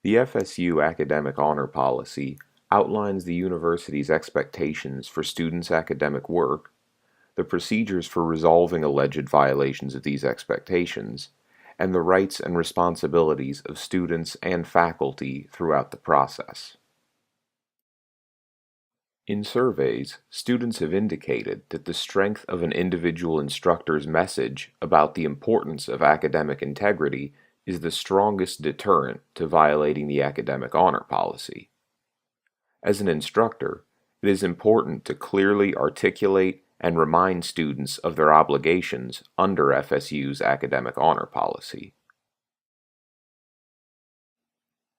The FSU Academic Honor Policy outlines the university's expectations for students' academic work, the procedures for resolving alleged violations of these expectations, and the rights and responsibilities of students and faculty throughout the process. In surveys, students have indicated that the strength of an individual instructor's message about the importance of academic integrity is the strongest deterrent to violating the academic honor policy. As an instructor, it is important to clearly articulate and remind students of their obligations under FSU's academic honor policy.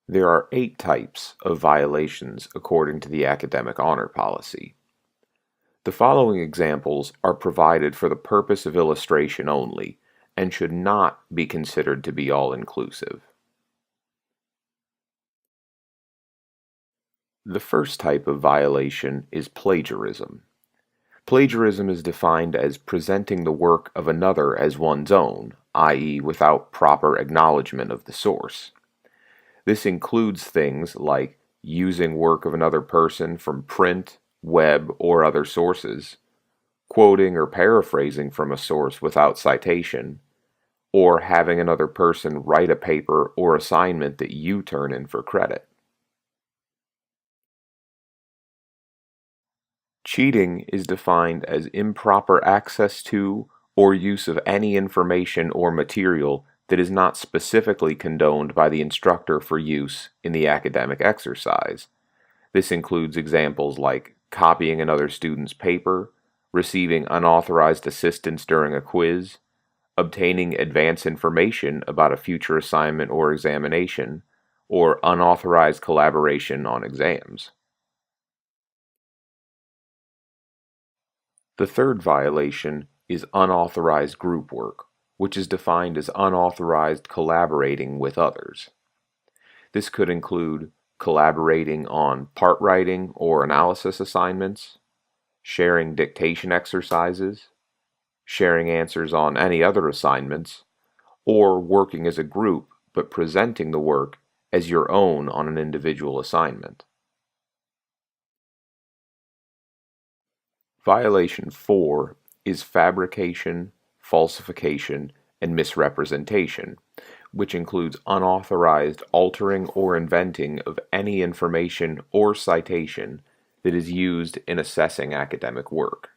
There are 8 types of violations according to the academic honor policy. The following examples are provided for the purpose of illustration only and should not be considered to be all-inclusive. The first type of violation is plagiarism. Plagiarism is defined as presenting the work of another as one's own, i.e., without proper acknowledgement of the source. This includes things like using work of another person from print, web, or other sources, quoting or paraphrasing from a source without citation, or having another person write a paper or assignment that you turn in for credit. Cheating is defined as improper access to or use of any information or material that is not specifically condoned by the instructor for use in the academic exercise. This includes examples like copying another student's paper, receiving unauthorized assistance during a quiz, obtaining advance information about a future assignment or examination, or unauthorized collaboration on exams. The third violation is unauthorized group work, which is defined as unauthorized collaborating with others. This could include collaborating on part writing or analysis assignments, sharing dictation exercises, sharing answers on any other assignments, or working as a group but presenting the work as your own on an individual assignment. Violation 4 is fabrication, falsification, and misrepresentation, which includes unauthorized altering or inventing of any information or citation that is used in assessing academic work.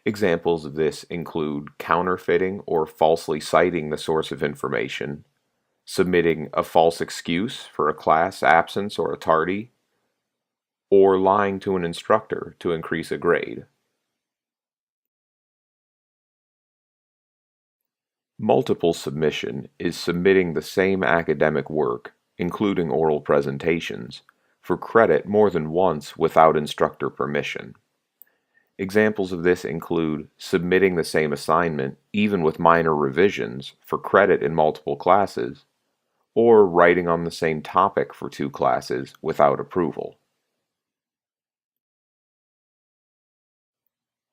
Examples of this include counterfeiting or falsely citing the source of information, submitting a false excuse for a class absence or a tardy, or lying to an instructor to increase a grade. Multiple submission is submitting the same academic work, including oral presentations, for credit more than once without instructor permission. Examples of this include submitting the same assignment, even with minor revisions, for credit in multiple classes, or writing on the same topic for 2 classes without approval.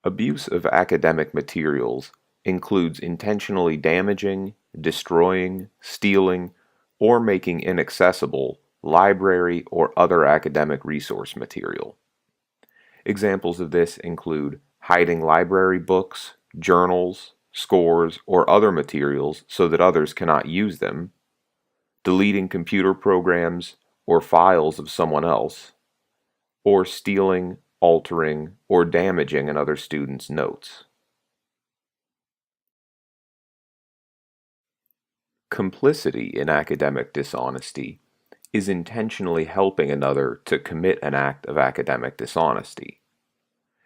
Abuse of academic materials includes intentionally damaging, destroying, stealing, or making inaccessible library or other academic resource material. Examples of this include hiding library books, journals, scores, or other materials so that others cannot use them, deleting computer programs or files of someone else, or stealing, altering, or damaging another student's notes. Complicity in academic dishonesty is intentionally helping another to commit an act of academic dishonesty.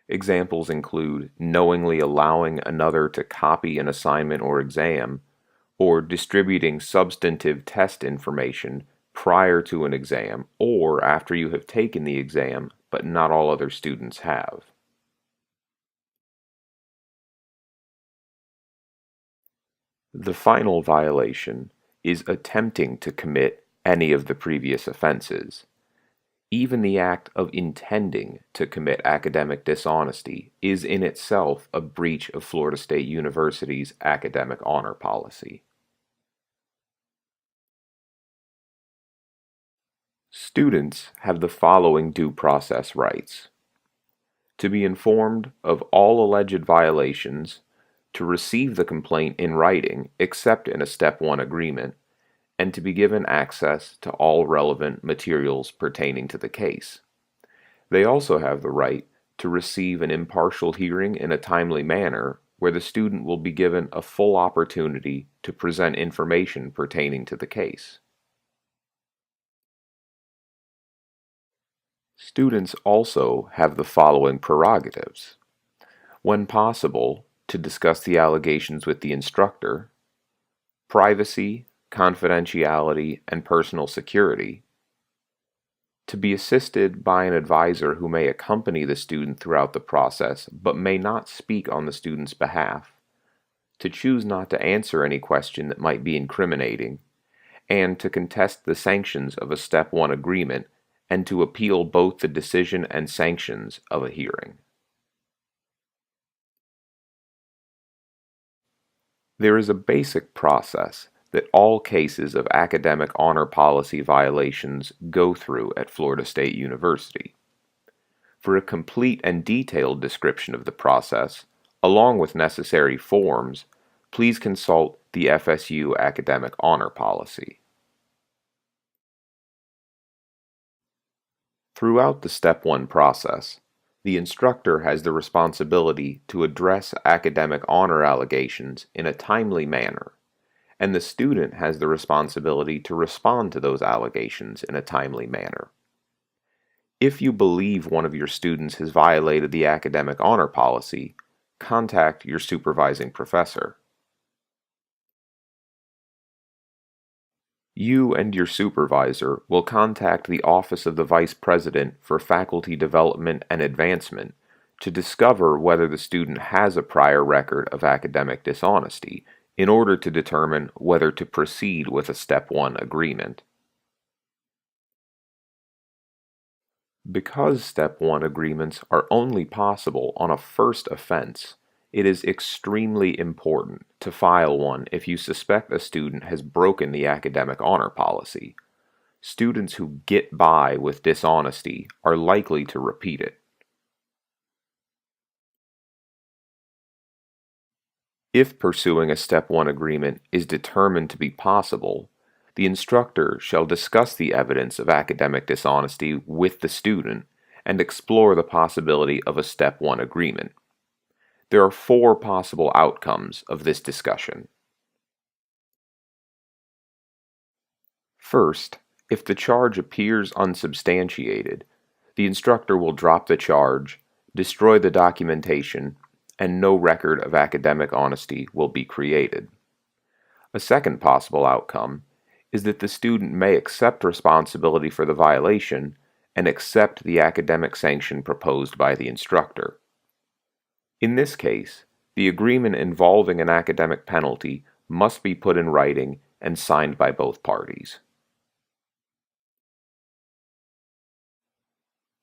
Examples include knowingly allowing another to copy an assignment or exam, or distributing substantive test information prior to an exam or after you have taken the exam, but not all other students have. The final violation is attempting to commit any of the previous offenses. Even the act of intending to commit academic dishonesty is in itself a breach of Florida State University's academic honor policy. Students have the following due process rights: to be informed of all alleged violations, to receive the complaint in writing except in a Step 1 agreement, and to be given access to all relevant materials pertaining to the case. They also have the right to receive an impartial hearing in a timely manner where the student will be given a full opportunity to present information pertaining to the case. Students also have the following prerogatives: when possible, to discuss the allegations with the instructor, privacy, confidentiality, and personal security, to be assisted by an advisor who may accompany the student throughout the process but may not speak on the student's behalf, to choose not to answer any question that might be incriminating, and to contest the sanctions of a Step 1 agreement and to appeal both the decision and sanctions of a hearing. There is a basic process that all cases of academic honor policy violations go through at Florida State University. For a complete and detailed description of the process, along with necessary forms, please consult the FSU Academic Honor Policy. Throughout the Step 1 process, the instructor has the responsibility to address academic honor allegations in a timely manner, and the student has the responsibility to respond to those allegations in a timely manner. If you believe one of your students has violated the academic honor policy, contact your supervising professor. You and your supervisor will contact the Office of the Vice President for Faculty Development and Advancement to discover whether the student has a prior record of academic dishonesty in order to determine whether to proceed with a Step 1 agreement. Because Step 1 agreements are only possible on a first offense, it is extremely important to file one if you suspect a student has broken the academic honor policy. Students who get by with dishonesty are likely to repeat it. If pursuing a Step 1 agreement is determined to be possible, the instructor shall discuss the evidence of academic dishonesty with the student and explore the possibility of a Step 1 agreement. There are 4 possible outcomes of this discussion. First, if the charge appears unsubstantiated, the instructor will drop the charge, destroy the documentation, and no record of academic honesty will be created. A second possible outcome is that the student may accept responsibility for the violation and accept the academic sanction proposed by the instructor. In this case, the agreement involving an academic penalty must be put in writing and signed by both parties.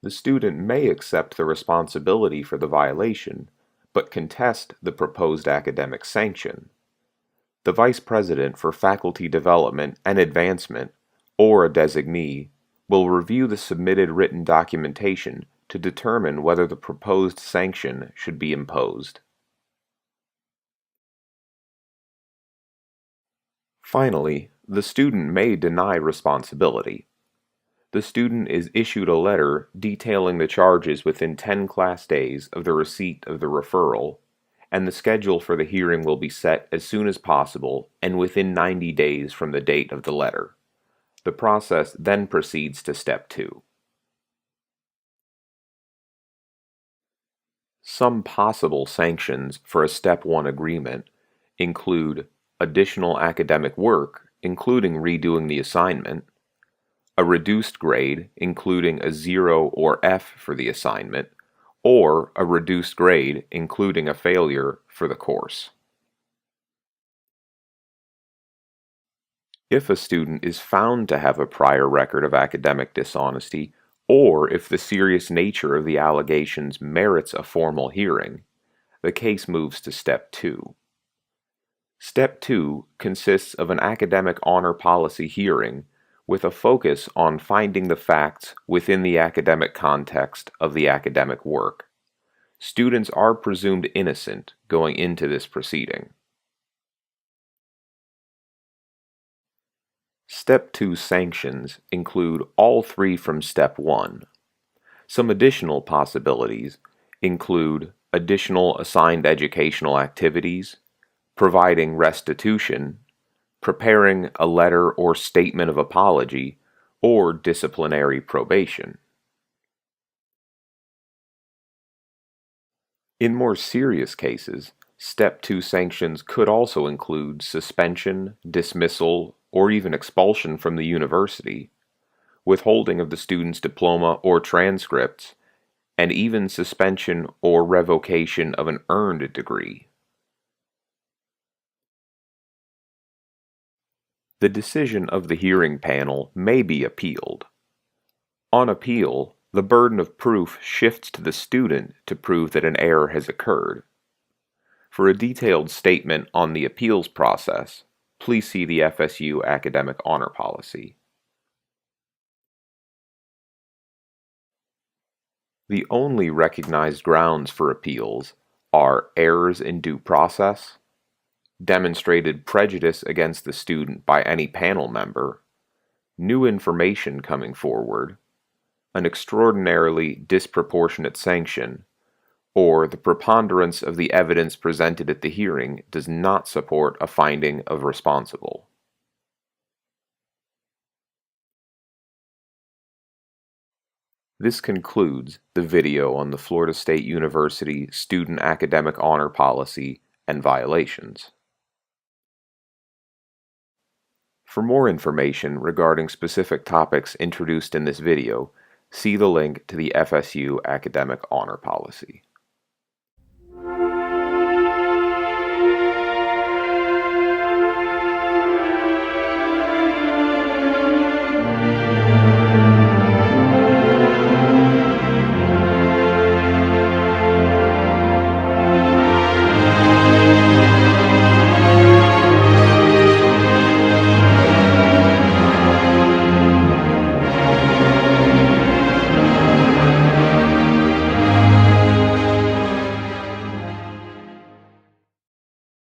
The student may accept the responsibility for the violation, but contest the proposed academic sanction. The Vice President for Faculty Development and Advancement, or a designee, will review the submitted written documentation to determine whether the proposed sanction should be imposed. Finally, the student may deny responsibility. The student is issued a letter detailing the charges within 10 class days of the receipt of the referral, and the schedule for the hearing will be set as soon as possible and within 90 days from the date of the letter. The process then proceeds to Step 2. Some possible sanctions for a Step 1 agreement include additional academic work, including redoing the assignment, a reduced grade, including a 0 or F for the assignment, or a reduced grade, including a failure for the course. If a student is found to have a prior record of academic dishonesty, or if the serious nature of the allegations merits a formal hearing, the case moves to Step 2. Step 2 consists of an academic honor policy hearing with a focus on finding the facts within the academic context of the academic work. Students are presumed innocent going into this proceeding. Step 2 sanctions include all three from Step 1. Some additional possibilities include additional assigned educational activities, providing restitution, preparing a letter or statement of apology, or disciplinary probation. In more serious cases, Step 2 sanctions could also include suspension, dismissal, or even expulsion from the university, withholding of the student's diploma or transcripts, and even suspension or revocation of an earned degree. The decision of the hearing panel may be appealed. On appeal, the burden of proof shifts to the student to prove that an error has occurred. For a detailed statement on the appeals process, please see the FSU Academic Honor Policy. The only recognized grounds for appeals are errors in due process, demonstrated prejudice against the student by any panel member, new information coming forward, an extraordinarily disproportionate sanction, or the preponderance of the evidence presented at the hearing does not support a finding of responsible. This concludes the video on the Florida State University Student Academic Honor Policy and violations. For more information regarding specific topics introduced in this video, see the link to the FSU Academic Honor Policy.